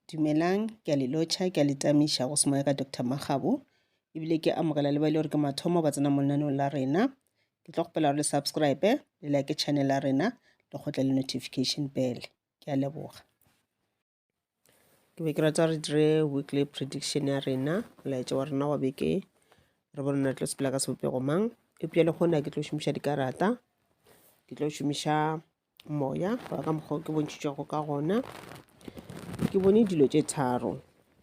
Dumelang, ke a le lotjha, ke a le tamisha go semoya ka Dr. Magabo. Ebile ke amogela le ba ile gore ke mathomo ba tsena mo lenaneong la rena. Ke tlo gopela gore le subscribe, le like channel la rena, le gotle le notification bell. Ke a leboga. Ke be ke rata re dire weekly prediction ya rena, molaetsa wa rena wa beke. Re bona re tlo sepela ka sebopego mang. Epia le gona ke tlo šomiša dikarata. Ke tlo šomiša moya, go ya ka mokgwa o ke bontšitšego ka gona. Ke bone dilo tše tharo.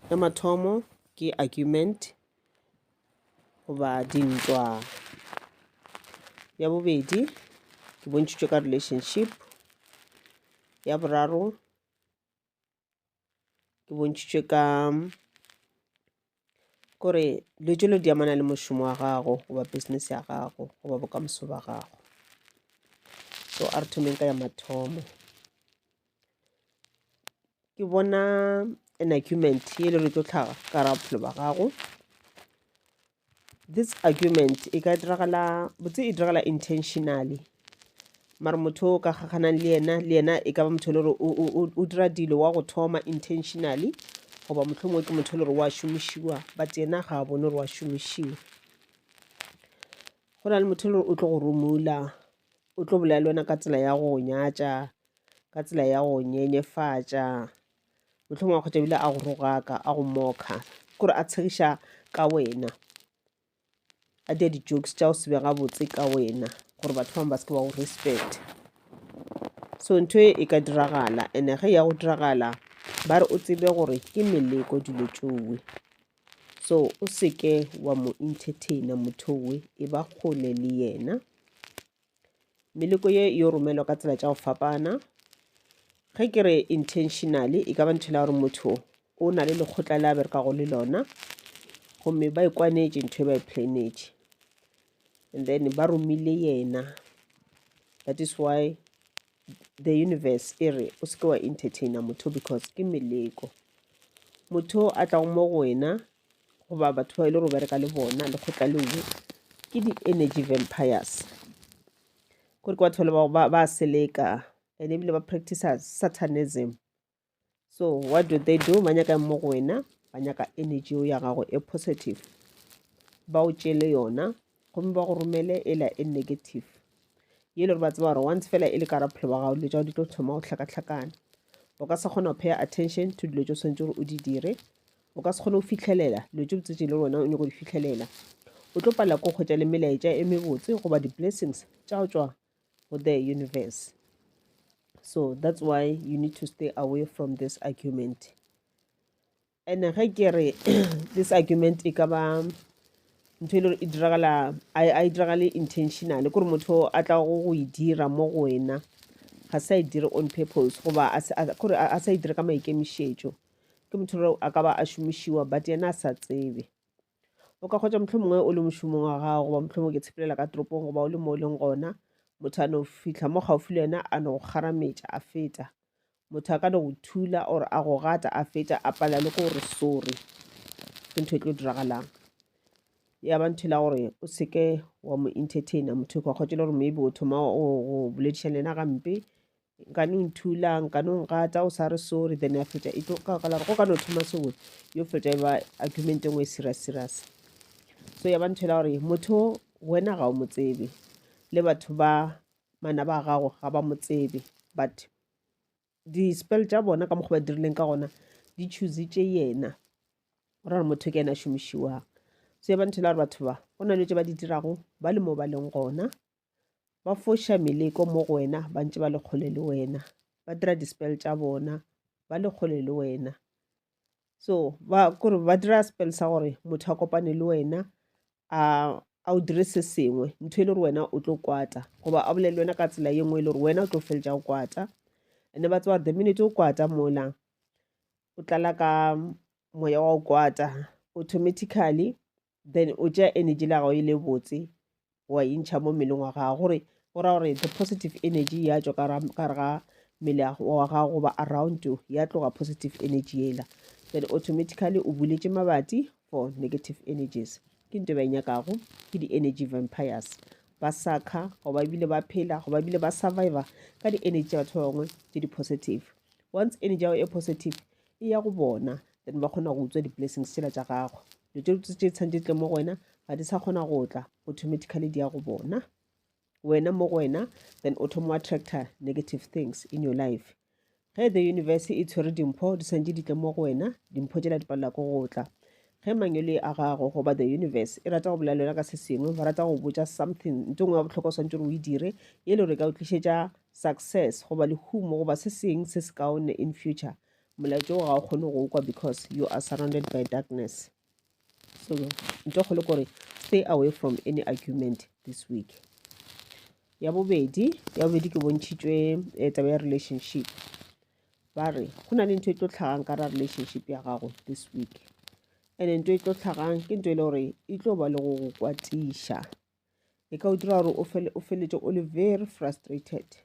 Ya mathomo ke argument goba dintwa. Ya bobedi ke bontšitšwe ka relationship. Ya boraro ke bontšitšwe ka gore dilo tše di amana le mošomo wa gago goba business ya gago goba bokamoso ba gago. So a re thomeng ka ya mathomo. Ke bona an argument ye le re tlo tlhaga ka ra bophelo ba gago. This argument e ka diragala botse e diragala intentionally, mara motho o ka gaganang le yena e ka ba motho le gore o dira dilo wa go thoma intentionally goba mohlomongwe ke motho le gore wa šomišiwa but yena ga a bone gore wa šomišiwa. Go na le motho le gore o tlo go rumula, o tlo bolela le wena ka tsela ya go nyatša, ka tsela ya go nyenyefatša, mohlomongwe wa kgotša ebile a go rogaka, a go moka, kore a tshegiša ka wena, a dia di-jokes tša go se be gabotse ka wena gore batho bangwe ba se ke ba go respect. So ntho e ka diragala, ene ge ya go diragala ba re o tsebe gore ke meleko dilo tšowe. So o seke wa mo entertaina motho we e ba kgole le yena. Meleko ye yo romelwa ka tsela tša go fapana. Ge ke re intentionally e ka ba ntho la gore motho o na le lekgotla le a berekago le lona, gomme ba ikwanetše ntho e ba e planetše, and then ba romile yena. That is why the universe e re o seke wa entertaina motho because ke meleko. Motho a tlago mo go wena goba batho ba ile go bereka le bona lekgotla leo ke di-energy vampires. Kore ke batho ba seleka and ebile ba practice satanism. So what do? Ba nyaka mo go wena, ba nyaka energy ya gago e positive, ba o tšele yona gomme ba go romele e la e negative. Ye le gore ba tseba gore once fela e le ka ra bophelo ba gago dilo tšao di tlo thoma go hlakahlakana. O ka se kgona go pay attention to dilo tšo swantse gore o di dire. O ka se kgone go fitlhelela dilo tšo botse le wena o nyako di fitlhelela. O tlo pala ko kgwetša le melaetša e mebotse goba di-blessings tša go tšwa go the universe. So that's why you need to stay away from this argument. And ge ke re this argument e ka ba ntho e le gore e diragala a diragale intentionally, kore motho a tla go e dira mo go wena, ga sa e dire on purpose goba a sa e dire ka maikemišetšo. Ke motho le a ka ba a šomišiwa but yena a sa tsebe. O ka kgotša mohlomongwe o le mošomong wa gago goba mohlomongwe ke tshepelela ka toropong goba o le mo o leng gona, motho a no fitlha mo gaufi le yena a no go kgarametša a feta, motho a ka no go thula or a go gata a feta a pala le ko gore sorry, ke ntho e tlo diragalang. Ya ba ntho la gore o seke wa mo entertaina motho ka kgotša le gore maybe o thoma go bolediša le yena gampe, nkane o nthula, nkane o ngata o sa re sorry, then ya feta e tlo ka gore go ka no thoma sengwe yo feta e ba argument engwe e serious. So ya ba ntho la gore motho wena ga o mo tsebe le batho ba mana ba gago ga ba mo tsebe, but di-spell tša bona ka mokgwa ba dirileng ka gona di choositše yena gore motho ke yena a šomišiwang. So ya ba ntho la gore batho ba go na le tše ba di dirago ba le mo ba leng gona, ba foša meleko mo go wena ba ntše ba le kgole le wena, ba dira di-spell tša bona ba le kgole le wena. So kore ba dira spell sa gore motho a kopane le wena a o dire se sengwe, ntho e le gore wena o tlo kwata goba a bolele wena ka tsela ye nngwe e le gore wena o tlo feletša o kwata. And ba tseba gore the minute o kwata mola o tlala ka moya wa o kwata automatically, then o tšea energy la gago e le botse wa intšha mo mmeleng wa gago, gore gore the positive energy ya tšwa ka re ga mmele wa gago goba around you ya tloga positive energy ela, then automatically o buletše mabati for negative energies. Ke ntho ba e nyakago ke di-energy vampires, ba sakha goba ebile ba phela goba ebile ba survivor ka di-energy tša batho ba bangwe tše di-positive. Once energy ya e positive e ya go bona, then ba kgona go utswa di-blessings tsela tša gago. Dilo tše tshwanetse di tle mo go wena ga di sa kgona go tla, automatically di ya go bona wena mo go wena, then o thoma attractor negative things in your life. Ge the universe e tshwere dimpho di santse di tle mo go wena, dimpho tsela di palela ko go tla. Ge mangele a gago goba the universe e rata go bolela wena ka se sengwe, ba rata go botsa something nto ngwe ya botlhokwa swantse gore o e dire e le gore ka o tlišetša success goba lehumo goba se seng se se kaone in future, molaetša o ga o kgone go ukwa because you are surrounded by darkness. So nto kgolo kore stay away from any argument this week. Ya bobedi ke bontšhitšwe taba ya relationship. Ba re go na le ntho e tlo tlhagang ka ra relationship ya gago this week, and ntho e tlo tlhagang ke ntho e le gore e tlo ba le go go kwatiša. E ka o dira gore o feletse o le very frustrated,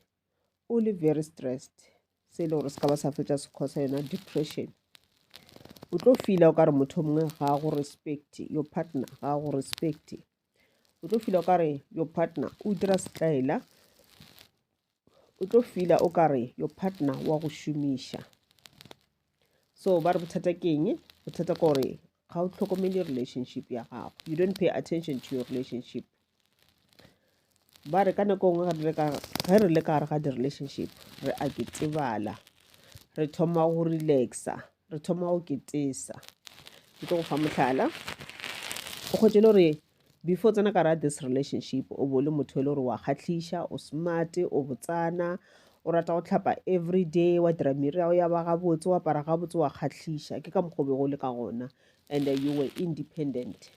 o le very stressed, se e le gore se ka ba sa fetša se causa yona depression. O tlo feela o ka re motho mongwe ga go respect, your partner ga go respect. O tlo feela o ka re your partner o dira setlaela, o tlo feela o ka re your partner wa go šomiša. So ba re bothata ke eng? Bothata ke gore ga o tlhokomele relationship ya gago, you don't pay attention to your relationship. Ba re ka nako nngwe ge re le ka gare ga di-relationship re a ketebala, re thoma go relaxa, re thoma go ketesa. Ke tlo go fa mohlala, o kgwetše le gore before tsena ka ra this relationship o bo le motho e le gore wa kgatlhiša, o smart, o botsana, o rata go tlhapa every day, wa dira mmiri ya go ya ba gabotse, wa apara gabotse, wa kgatlhiša. Ke ka mokgwa be go le ka gona, and you were independent.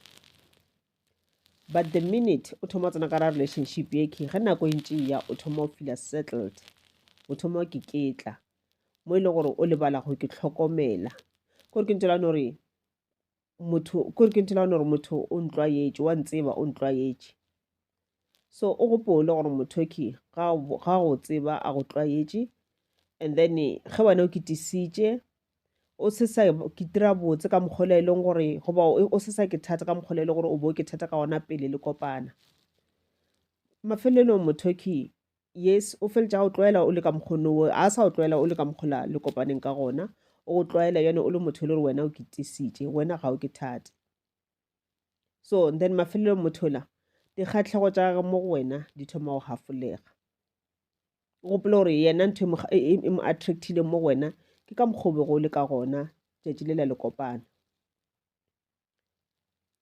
But the minute o thoma tsena ka ra relationship ye ke ge nako e ntše ya o thoma o feel settled, o thoma o keketla mo e le gore o lebala go ke tlhokomela. Kore ke ntho la gore motho o ntlwaetše, wa ntseba o ntlwaetše. So o gopole gore motho ke ga go tseba a go tlwaetše, and then ge wena o ketisitše, o se sa ketira botse ka mokgolo e leng gore goba o se sa ke thata ka mokgolo e le gore o bo ke thata ka gona pele le kopana. Mafelelong motho ke yes o feletša o tlwaela o le ka mokgono, a sa o tlwaela o le ka mokgola le kopaneng ka gona, o tlwaela yone o le motho le gore wena o ketisitše, wena ga o ke thata. So then mafelelong motho la dikgatlhego tša gagwe mo go wena di thoma go hafolega. O gopole gore yena ntho e mo attractile mo wena ke ka mokgobe go le ka gona tšatši le la le kopana.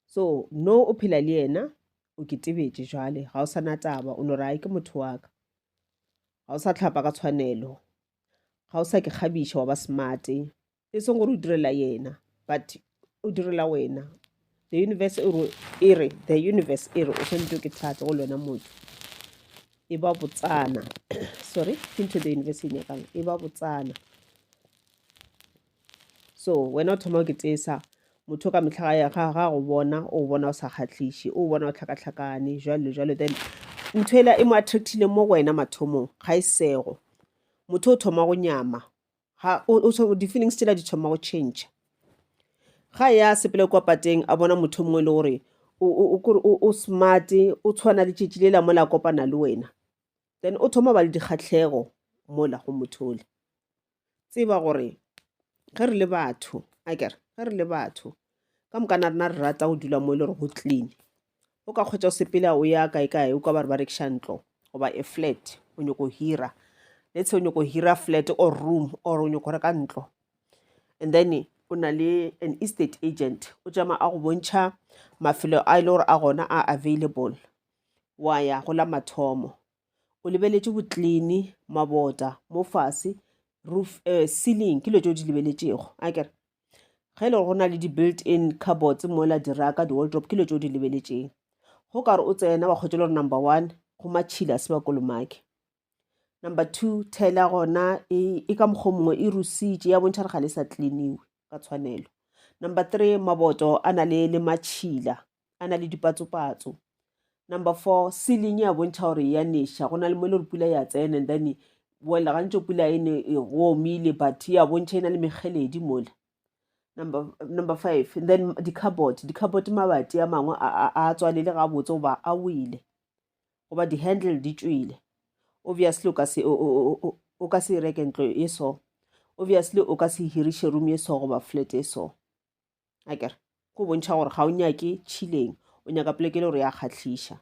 So no o phela le yena o ketebetše jwale, ga o sa na taba, o no re ke motho wa ka, ga o sa tlhapa ka tshwanelo, ga o sa ke kgabiša wa ba smart, e seng gore o direla yena but o direla wena. The universe e re o swantse ke thata go lwena motho, e ba botsana sorry ke ntho the universe e nyakang, e ba botsana. So wena o thoma o ketesa motho ka metlha ya ga go bona o sa kgatlhiše, o bona o tlhakatlhakane jwalo, then ntho ela e mo attractile mo wena mathomong ga e sego, motho o thoma go nyama, di-feelings tsela di thoma go change. Ga ya sepele kwa pateng a bona motho mongwe le gore o smart, o tshwana le tšetši le la mola kopana le wena, then o thoma ba le dikgatlhego mola go motho le. Tseba gore ge re le batho, ge re le batho ka mokana rena re rata go dula mo e le gore go clean. O ka kgwetša o sepele o ya kae o ka ba re ba rekiša ntlo goba a flat o nyako hira, let's say o nyako hira flat or room or o nyako reka ntlo, and then o na le an estate agent o tšama a go bontšha mafelo a ile gore a gona a available, wa ya go la mathomo o lebeletše bo clean, mabota mo fase, roof, ceiling ke lo tšeo di lebeletšego. Akere ge e le gore go na le di-built in cupboards mola diraka di-wardrobe ke lo tšeo di lebeletšeng. Go ka re o tsena wa kgwetša le gore number 1 go matšhila se ba kolomake, number 2 tela gona e ka mokgwa mongwe e rusitše ya bontšha re ga le sa cleaniwe ka tshwanelo, number 3 maboto a na le matšhila, a na le dipatsopatso, number 4 ceiling ya bontšha gore ya neša, go na le mo e le gore pula ya tsena, and then wela gantse pula ene e omile but ya bontšha e na le megeledi mola. Number 5 and then di-cupboard mabati a mangwe a tswalele gabotse goba a wele goba di-handle di tšwele. Obviously o ka se reke ntlo e so, obviously o ka se hiriše room e so goba flat e so akere ko bontšha gore ga o nyake chilling o nyaka poleke le gore ya kgatlhiša.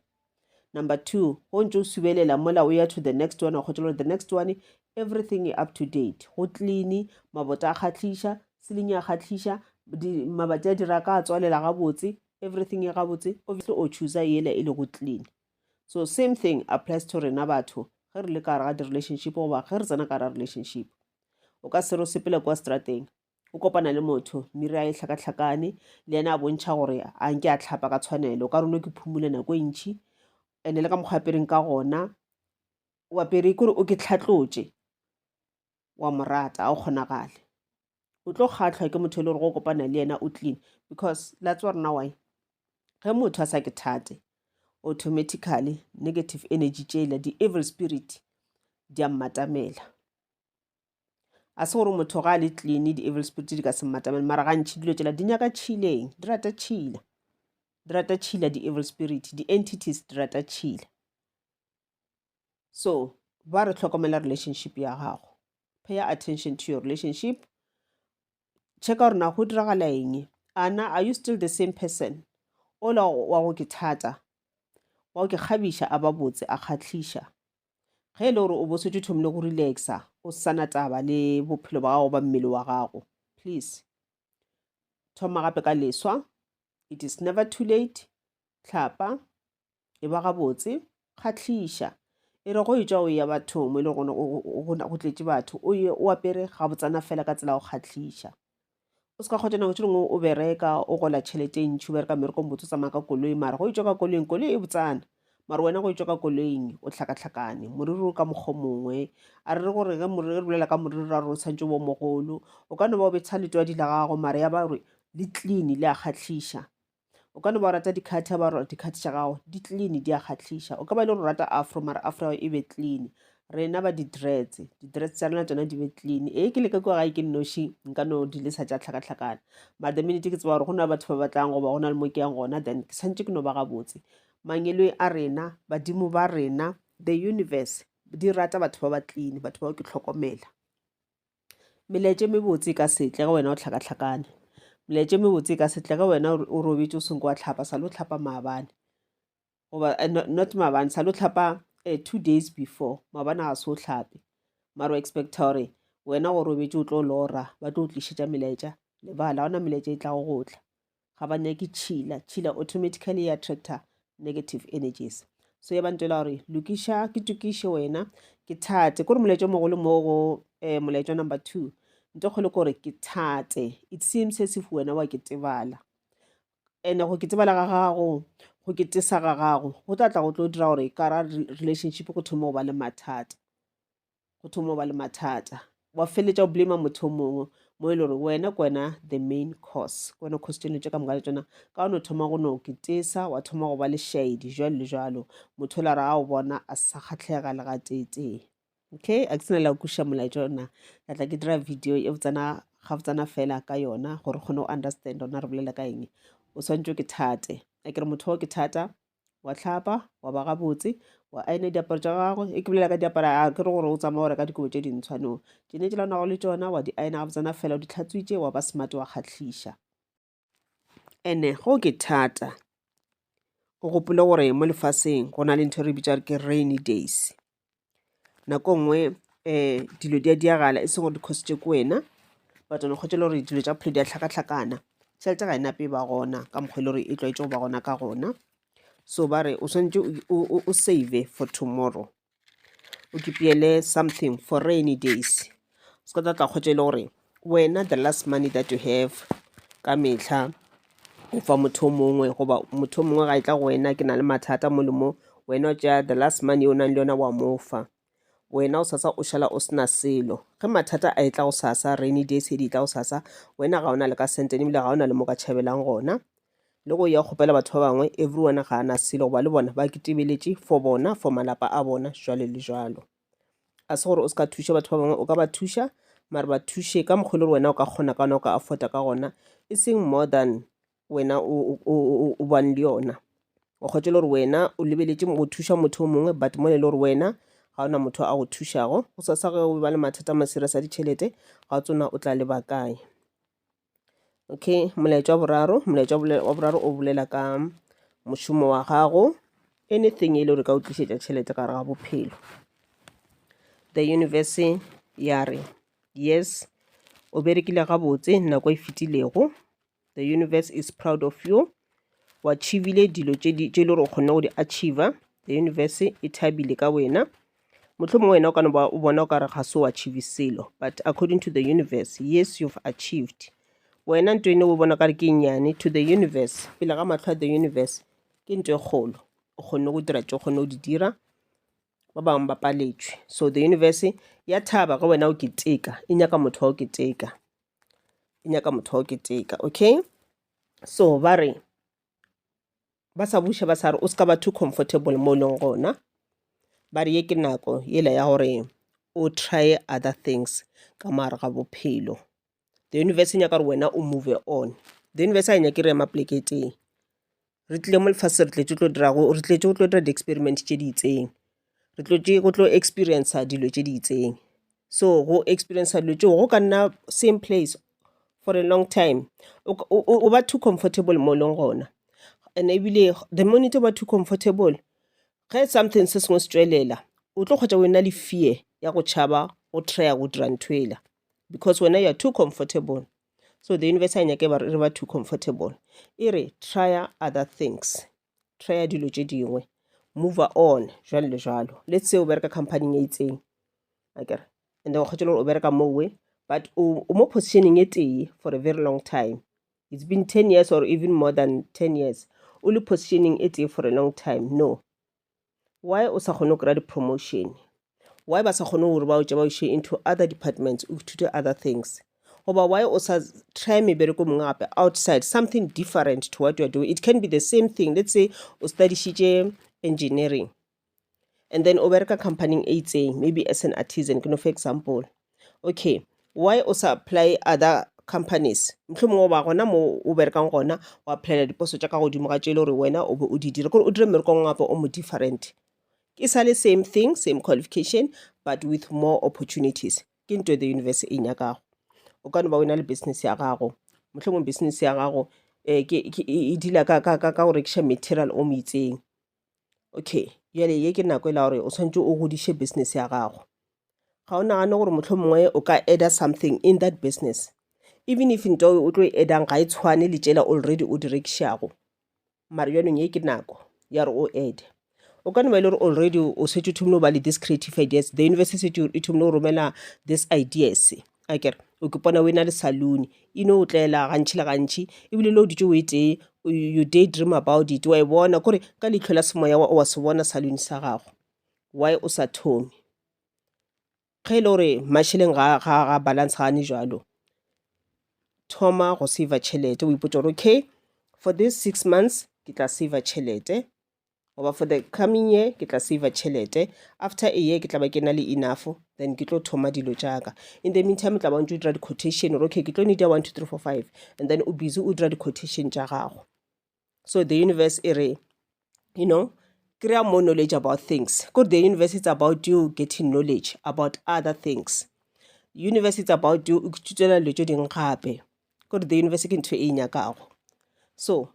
Number 2, go ntse o subelela mola o ya to the next one, go the next one everything up to date, go clean, mabota a kgatlhiša, ceiling ya kgatlhiša, mabati a dira ka tswalela ga botse, everything e ga botse, obviously o choose yela e le go clean. So same thing applies to rena batho ge re le ka ga di-relationship goba ge re tsena ka ra relationship. O ka se re o sepele kwa strateng o kopana le motho mmiri a e tlhakatlhakane le ena a bontšha gore a nke a tlhapa ka tshwanelo o ka rone ke phumule nako e ntšhi ene le ka mokgwa apereng ka gona o apere kore o ke tlhatlotše wa morata a o kgonagale o tlo kgatlhwa ke motho e le gore go kopana le ena o clean because that's what now why ge motho a sa ke thate automatically negative energy tšela di-evil spirit di a mmatamela. A se gore motho ga a le clean di-evil spirit di ka se mmatamela mara gantšhi dilo tšela di nyaka chileng di rata tšhila di-evil spirit di-entities di rata tšhila. So ba re tlhokomela relationship ya gago, pay attention to your relationship, checka gore na go diragala eng, ana are you still the same person ola wa go ke thata wa go ke kgabiša a ba botse a kgatlhiša ge e le gore o bosetse thomile go relaxa o sana taba le bophelo ba gago ba mmele wa gago. Please thoma gape ka leswa, it is never too late, tlhapa e ba gabotse kgatlhiša e re go e tšwa o ya bathong mo e le gona go tletše batho o apere ga botsana fela ka tsela go kgatlhiša o se ka kgotsa nako tšheleng o bereka o gola tšhelete e ntšhi o bereka mmerekong botse o tsamaya ka koloi mara go e tšwa ka koloing koloi e botsana mara wena go e tšwa ka koloing o tlhakatlhakane moriri o ka mokgwa mongwe a re re gore ge moriri re bolela ka moriri ra re o santse bo mogolo o ka no ba o betšha letwadi la gago mara ya ba gore le clean le a kgatlhiša. O ka no ba rata dikhati ba re dikhati tša gago di clean di a kgatlhiša o ka ba le gore rata afro mara afro e be clean rena ba di-dreads tša rena tsona di be clean ke le ka kwa gae ke nnoši nka no di lesa tša tlhakatlhakana mara the minute ke tseba gore go na batho ba batlang goba go na le mo ke yang gona then ke santse ke no ba gabotse mangelo a rena badimo ba rena the universe di rata batho ba ba clean batho ba ke tlhokomela. Melaetše mebotse ka setle ga wena o tlhakatlhakane melaetše mebotse ka setle ga wena o robetse o senko wa tlhapa sa lo tlhapa maabane goba not maabane sa lo tlhapa 2 days before maabane ga se o tlhape mara o expecta gore wena go robetse o tlo lora ba tlo o tlišetša melaetša lebala ona melaetša e tla go gotla ga ba nyake tšhila automatically ya attracta negative energies. So ya bantwela gore lokiša ke tukiše wena ke thate kore molaetša mogolo mo go molaetša number 2 nto kgole kore ke thate it seems as if wena wa ke tebala ene go ke tebala ga gago go ke tesa ga gago go tlatla go tlo dira gore ka ra relationship go thoma go ba le mathata wa feletša o blame motho mongwe mo e le gore wena kwena the main cause kwena question tše ka moka le tsona ka one o thoma go no ke tesa wa thoma go ba le shade jalo le jalo motho la ra a o bona a sa kgatlhega le ga tete. Okay, a ke sena la kuša molaetša ona ka tla ke dira video e botsana fela ka yona gore kgone o understand ona re bolela ka eng o swantse ke thate a ke re motho o ke thata wa tlhapa wa ba gabotse wa aina diaparo tša gago ke bolela ka diaparo a ke re gore o tsamaya go reka dikobo tše dintshwanong tšene tšela nago le tšona wa di aina gabotsana fela o di tlhatswitše wa ba smart wa kgatlhiša ene go ke thata o gopole gore mo lefaseng go na le ntho re bitša ke rainy days nako nngwe dilo di a diagala e seng gore di-cause ko wena but one kgotse le gore dilo tša phelo di a tlhakatlhakana tšhelete ga enape ba gona ka mokgwa le gore e tlwaetše go ba gona ka gona so ba re o swantse o save for tomorrow o kepiele something for rainy days se ka tlatla kgotse le gore wena the last money that you have ka mehla o fa motho mongwe goba motho mongwe ga e tla go wena ke na le mathata mo le mo wena o tšea the last money o nang le yona wa mofa wena o sasa o šala o sena selo ge mathata a e tla go sasa rainy days e di tla go sasa wena ga ona le ka sentene ebile ga ona le mo ka tšhabelang gona le go ya kgopela batho ba bangwe everyone ga ana selo goba le bona ba ketebeletše for bona for malapa a bona jwale le jwalo a se gore o se ka thuša batho ba bangwe o ka ba thuša mare ba thuše ka mokgwa le gore wena o ka kgona ka ona o ka afford'a ka gona e seng more than wena o bane le yona o kgotse le gore wena o lebeletše go thuša motho o mongwe but mo le gore wena ga ona motho a go thušago go sa ge o ba le mathata a masira sa ditšhelete ga o tsona o tla leba kae. Okay, molaetsa wa boraro o bolela ka mošomo wa gago, anything e le gore ka o tlišetša tšhelete ka gare ga bophelo. The universe ya re yes, o berekile gabotse nako e fetilego. The universe is proud of you. Wa achievile dilo tše le gore o kgonne go di achiever. The universe e thabile ka wena. Mohlomong wena o ka no o bona o ka re ga se o achieve selo, but according to the universe, yes, you've achieved. Wena ntho ene o bona ka re ke nyane, to the universe, pele ga matlho a the universe, ke ntho e kgolo. O kgonne go dira tše o kgonne go di dira, ba bangwe ba paletšwe. So the universe ya thaba ga wena o keteka, e nyaka motho wa o keteka. E nyaka motho wa o keteka, okay? So ba re, ba sa buša ba sa re o ska ba too comfortable mo leng gona. Ba re ye ke nako yela ya gore o try other things ka mare ga bophelo. The universe e nyaka gore wena o move on. The universe a nyake re ema pleketeng. Re tlile mo lefase re tletse go tlo dira di-experiment tše di itseng. Re tletse go tlo experience dilo tše di itseng. So go experience dilo tšeo go ka nna same place for a long time. O ba too comfortable mo leng gona. And ebile the moment o ba too comfortable, ge something se sengwe se tswelela, o tlo kgotsa o na le fear ya go tšhaba go try go dira nthoela, because wena you are too comfortable. So the universe a nyake ba re ba too comfortable. E re try other things. Try dilo tše dingwe. Move on, jwalo le jwalo. Let's say o bereka company e itseng. Akere. And then o kgotsa o bereka mowe, but o mo positioning e tee for a very long time. It's been 10 years or even more than 10 years. O le positioning e tee for a long time. No. Why o sa kgone go kry-a di-promotion? Why ba sa kgone gore ba o tše ba o she into other departments, o ithute other things? Goba why o sa try mebereko mongwe gape outside, something different to what you are doing? It can be the same thing. Let's say o studyšitše engineering, and then o bereka company e itseng, maybe as an artisan, for example. Okay, why o sa apply other companies? Mohlomong o ba gona mo o berekang gona o applyela diposo tša ka godimo ga tše le gore wena o be o di dira, kore o dire mmerekong gape o mo different. It's the same thing, same qualification, but with more opportunities. Ke ntho the universe e nyakago. O ka no ba o na le business ya gago. Mohlomong business ya gago e dila ka go rekiša material o mo itseng. Okay, jale ye ke nako e la gore o tshwanetse o godiše business ya gago. Ga o nagane gore mohlomongwe o ka adda something in that business, even if ntho o tlo e addang ga e tshwane le tšela already o di rekišago, mare bjanong ye ke nako ya gore o add. O ka no ba ile gore already o setse o thomile ba le this creative ideas. The university e thomile go romela these ideas. Akere o ke pona o ena le saloon, o tlela gantši le gantši, ebile le o ditše o e tee, you daydream about it, wa e bona kore ka leitlho la semoya wa se bona saloon sa gago. Why o sa thome? Ge e le gore mašheleng ga balance ga ane jalo, thoma go save tšhelete, o ipotsa gore okay, for this 6 months ke tla save tšhelete, oba for the coming year ke tla save tšhelete, after a year ke tla ba ke na le enough, then ke tlo thoma dilo tšaka. In the meantime tla ba ntse o dira di-quotation gore okay ke tlo need 1 2 3 4 5, and then o busy o dira di-quotation tša gago. So the universe e re, kry-a more knowledge about things. Because the universe is about you getting knowledge about other things. Universe is about you ithutela dilo tše dingwe gape. Because the universe ke ntho e nyakago. So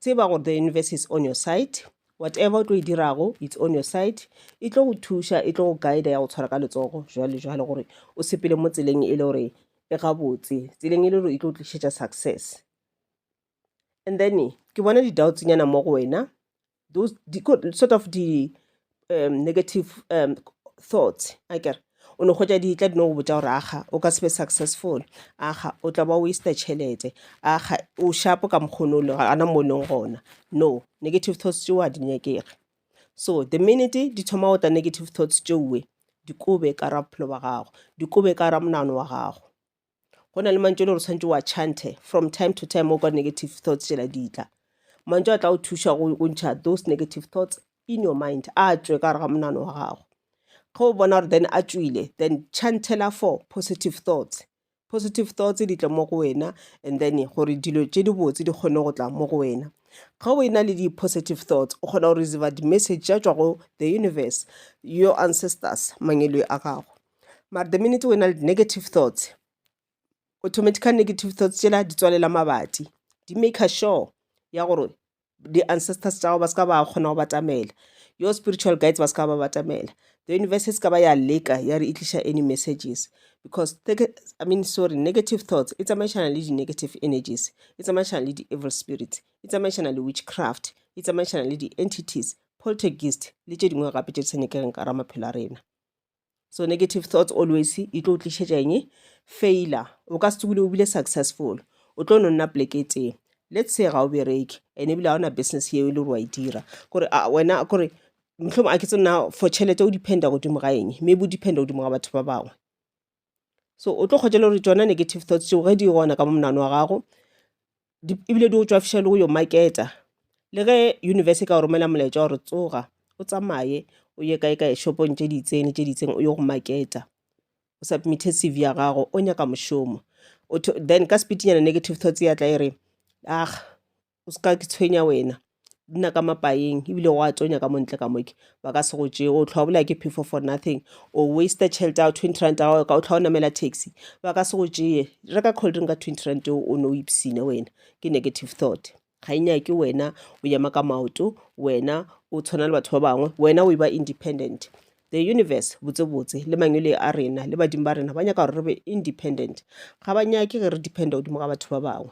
tseba gore the universe is on your side. Whatever o tlo e dirago, it's on your side. E tlo go thuša, e tlo go guide ya go tshwara ka letsogo jwale gore o sepele mo tseleng e le gore e gabotse, tseleng e le gore e tlo tlišetša success. And then ke bona di-doubts nyana mo go wena, those sort of the negative thoughts. Akere o no kgotša di tla di no go botša gore aga o ka se be successful, aga o tla ba waste tšhelete, aga o sharp ka mokgonolo ana mo leng gona. No, negative thoughts tšeo a di nyakege. So the minute di thoma go tla negative thoughts tšeowe, di kobe ka ra bophelo ba gago, di kobe ka ra monano wa gago. Go na le mantšu le gore tshwantse wa chante from time to time o ka negative thoughts tšela di tla. Mantšu a tla o thuša go ntšha those negative thoughts in your mind, a tšwe ka re ga monano wa gago. Ga o bona gore then a tšwile, then chantela for positive thoughts. Positive thoughts di tla mo go wena, and then gore dilo tše di botse di kgone go tla mo go wena. ga o ena le di-positive thoughts o kgona go receive di-message tša tšwa go the universe, your ancestors, mangelo a gago. Mara the minute o ena le negative thoughts, automatically negative thoughts tšela di tswalela mabati, di make sure ya gore di-ancestors tša gago ba ska ba kgona go batamela, your spiritual guides ba ska ba batamela, the universe ska ba ya leka ya re e tliša any messages, because negative thoughts e tsamaišana le di-negative energies, e tsamaišana le di-evil spirits, e tsamaišana le witchcraft, e tsamaišana le di-entities, poltergeist le tše dingwe gape tše di sa nyakegeng ka ra maphelo a rena. So negative thoughts always e tlo o tlišetša eng? Failure. O ka se tsogile o bile successful, o tlo no nna pleke teng. Let's say ga o bereke and ebile ga ona business yeo e le gore wa e dira, kore wena kore mohlomong a ke tse nna for tšhelete o dependa godimo ga eng, maybe o dependa godimo ga batho ba bangwe. So o tlo kgotšela gore tšona negative thoughts tšeo ge di gona ka mo monano wa gago ebile di o tswafiša le go yo marketa, le ge universe ka o romela molaetša gore tsoga o tsamaye o ye kae shopong tše di itseng o yo go marketa, o submite CV ya gago o nyaka mošomo, then ka speedinyana negative thoughts ya tla e re o ska ke tshwenya wena, dina ka mapaeng ebile go a tonya ka montle ka moke, ba ka se go tšee o tlhoa bola ke phefo for nothing, o waste tšhelete ya 20 rand ka o tlhoa o namela taxi, ba ka se go tšee, reka cold drink ka 20 rand o no ipsine wena, ke negative thought. Ga inyake wena o ema ka maoto, wena o tshwana le batho ba bangwe, wena o ba independent. The universe botsebotse le mangelo a rena le badimo ba rena ba nyaka gore re be independent, ga ba nyake ge re dependa godimo ga batho ba bangwe,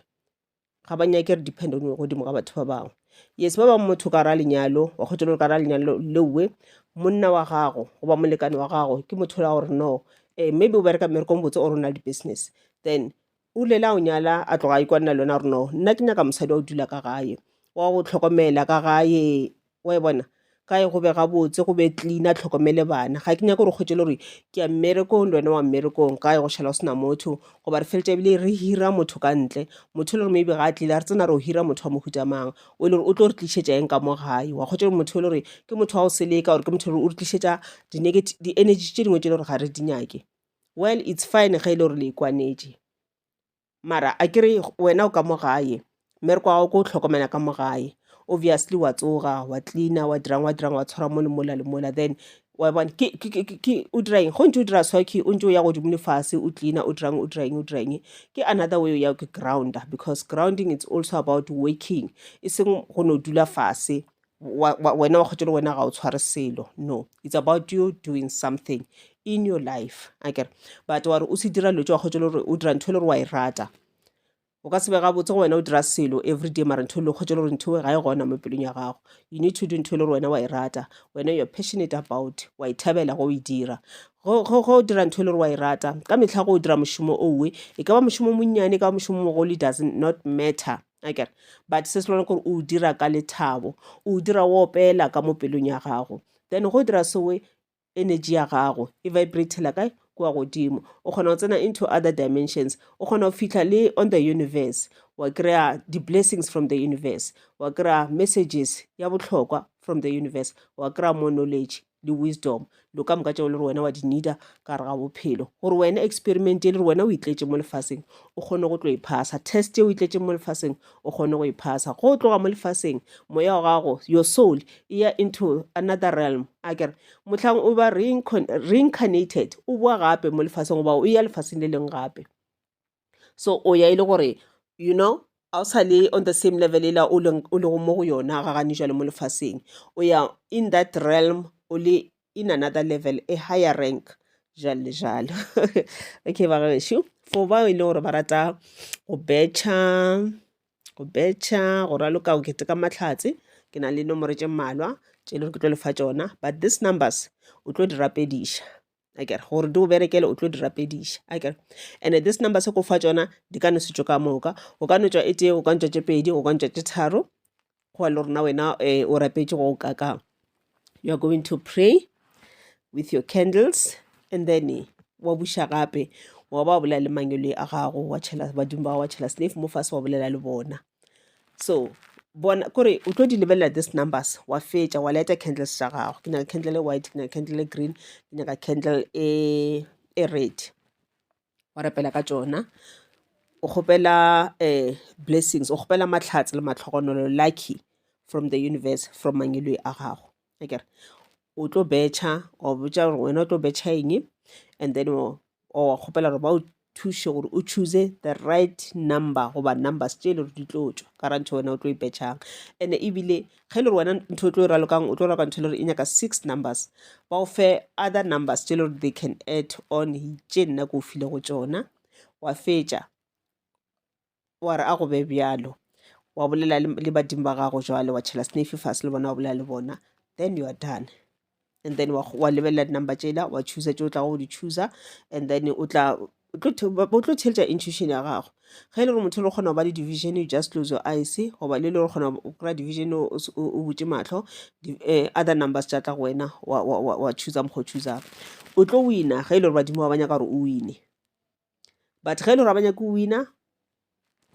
ga ba nyake re dependa godimo ga batho ba bangwe. Yes, ba bangwe motho ka ra lenyalo wa kgotsa le ka ra lenyalo leuwe, monna wa gago goba molekane wa gago ke motho la gore no maybe o bereka mmerekong botse o rona le business, then o lela o nyala a tloga a ikwanela le wena gore no nna ke nyaka mosadi wa o dula ka gae, wa go tlhokomela ka gae, wa e bona kae go be gabotse go be clean, a tlhokomele bana. Ga ke nyaka gore kgotse le gore ke ya mmerekong le wena wa mmerekong kae go šhala o sena motho, goba re feletša ebile re hira motho ka ntle, motho le gore maybe ga a tlile a re tsena re o hira motho wa mohuta mang o le gore o tlo re tlišetša eng ka mo gae, wa kgotsa le motho le gore ke motho wa go seleka gore ke motho le o re tlišetša di-energy tše dingwe tše le gore ga re di nyake. Well, it's fine ge e le gore le ikwanetše, mara a kere wena o ka mo gae, mmereko wa gago ko o tlhokomela ka mo gae, obviously wa tsoga wa cleana wa dirang wa tshwara mo le mola le mola, then wa bona o dirang go ntse o dira swaki o ntse o ya godimo le fase o cleana o dirang ke another way ya ke grounder, because grounding it's also about waking, e seng go no dula fase wena wa kgotse le wena ga o tshware selo, no, it's about you doing something in your life akere. But wa re o se dira lotse wa kgotse le gore o dira ntho le gore wa e rata, o ka se be gabotse go wena o dira selo everyday mara ntho le kgotse le gore ntho ga e gona mo pelong ya gago, you need to do ntho le gore wena wa e rata, wena you're passionate about, wa ithabela go e dira, go dira ntho le gore wa e rata ka mehla go o dira mošomo owe, e ka ba mošomo monnyane ka mošomo mogolo, it does not matter akere, but se se lona gore o dira ka lethabo, o dira o opela ka mo pelong ya gago, then go dira sewe energy ya gago e vibratela kae kwa godimo, o kgona go tsena into other dimensions, o kgona go fitlha le on the universe, wa kry-a di-blessings from the universe, wa kry-a messages ya bohlokwa from the universe, wa kry-a more knowledge le wisdom lo ka moka tšeo le gore wena wa di needa ka re ga bophelo, gore wena experiment le gore wena o itletše mo lefaseng o kgone go tlo iphasa, test o itletše mo lefaseng o kgone go iphasa, go tloga mo lefaseng moya wa gago, your soul e ya into another realm akere, mohlang o ba reincarnated o boa gape mo lefaseng goba o ya lefaseng le leng gape. So o ya e le gore you know a o sa le on the same level ela o le go mo go yona ga gane jale mo lefaseng, o ya in that realm o le in another level, a higher rank jalo le jalo. Okay ba gešo, for ba e le gore ba rata go betšha go raloka go keteka mahlatse, ke na le nomoro tše mmalwa tše le gore ke tlo lefa tšona, but these numbers o tlo di rapediša akere, gore di o berekele o tlo di rapediša akere, and this number se ko fa tšona di ka no se tšo ka moka, o ka no tšwa e tee, o ka ntšwa tše pedi, o ka ntšwa tše tharo, go a le gorena wena o rapetše go kakang. You are going to pray with your candles and then wa buša gape wa ba bolela le mangelo a gago, wa tšhela badimo ba wa tšhela snave mo fase wa bolela le bona. So bona kore o tlo di lebelela these numbers wa fetša wa lighta candles tša gago, ke nyaka candle e white, ke nyaka candle e green, ke nyaka candle e red, wa rapela ka tšona o kgopela blessings, o kgopela matlhatsi le matlhogonolo, lucky from the universe, from mangelo a gago. Akere o tlo betcha o botsa gore wena o tlo betcha eng, and then o kgopela gore ba o thuse gore o choose the right number goba numbers tse le gore di tlo tswa ka rantho wena o tlo ipetchang. And ebile ge le gore wena ntho o tlo e ralokang o tlo raloka ntho le gore e nyaka 6 numbers, ba o fe other numbers tse le gore they can add on tse nna ko o file go tsona. Wa fetša wa re a go be bjalo, wa bolela le badimo ba gago jwale, wa tšhela snafe fase le bona, wa bolela le bona, then you are done. And then wa lebelela di-number tšela, wa choose tše o tla go di choose, and then o tlo theletša intuition ya gago. Ge e le gore motho le kgona go ba le division, you just close your eyes, goba le le gore kgona o kry-a division o botse matlho, other numbers tša tla go wena wa choose mokgwa o choosang. O tlo wina ge e le gore badimo ba banyaka gore o wine, but ge e le gore ba banyaka o wina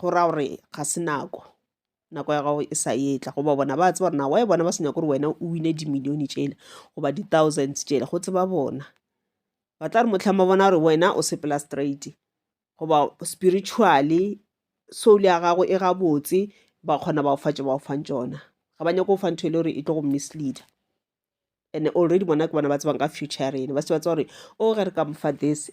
go raya gore ga se nako ya gago e sa etla, goba bona ba tseba gore na wa e bona ba se nyaka gore wena o wine dimilione tšela goba di-thousands tšela, go tseba bona ba tla re motlhang ba bona gore wena o sepela straight goba spiritually soul ya gago e gabotse, ba kgona ba o fa tše ba o fang tšona, ga ba nyaka go fa ntho e le gore e tlo go misleader. And already bona ke bona ba tsebang ka future ya rena, ba se ba tseba gore o ge re ka mofa this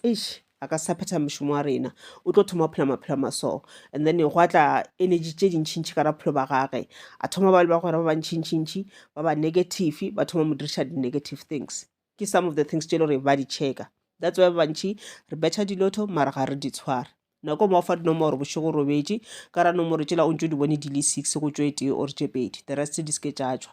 a ka sa phetha mošomo wa rena, o tlo thoma phela maphelo a maso, and then go atla energy tše dintšhintši ka raphelo ba gage, a thoma ba le ba gore ba bantšhintšintši ba ba negative, ba thoma mo diriša di-negative things. Ke some of the things tše le gore ba di checka. That's why ba bantši re betšha dilotho mara ga re di tshware. Nako mo fa dinomoro bošego robetše ka ra nomoro tšela o ntse di bone di le 6 go tšwe tee or tše pedi, the rest di ske tša tšwa.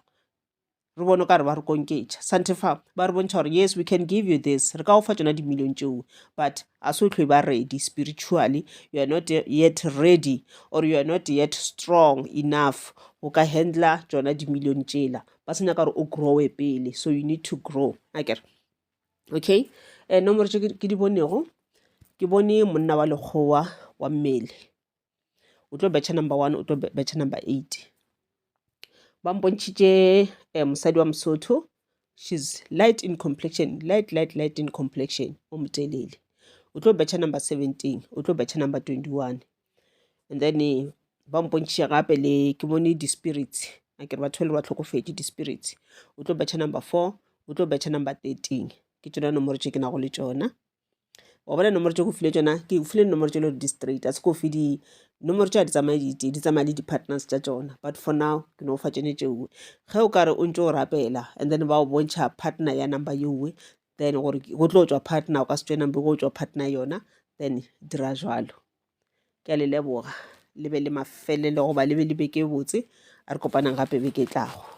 Re bone ka re ba re konketša santefa ba re bontšha gore yes we can give you this, re ka go fa tšona dimilion tšeo, but a se o tlhwe ba ready spiritually, you are not yet ready or you are not yet strong enough go ka handla tšona dimilion tšela. Ba se nyaka gore o growe pele, so you need to grow. Akere okay, nomoro tše ke di bonego, ke bone monna wa lekgowa wa mmele, o tlo betšha number 1, o tlo betšha number 8. Ba mpontšhitše mosadi wa Mosotho, she's light in complexion, light in complexion, o motelele. O tlo betšha number 17, o tlo betšha number 21. And then ba mpontšhitše gape le ke bone di-spirits, akere batho le ba tlhokofetše di-spirits. O tlo betšha number 4, o tlo betšha number 13. Ke tšona nomoro tše ke nago le tšona. Wa bona nomoro tše go file tšona, ke file nomoro tše le di straight, a se ko fi di nomoro tša di tsamaya le di-partners tša tšona, but for now ke no fa tšone tšeo. Ge o ka re o ntse o rapela and then ba o bontšha partner ya number yewe, then gore go tlo tšwa partner o ka se tšwe number go tšwa partner yona, then dira jalo. Ke a le leboga, le be le mafelelo goba le be le beke botse, a re kopanang gape beke tlago.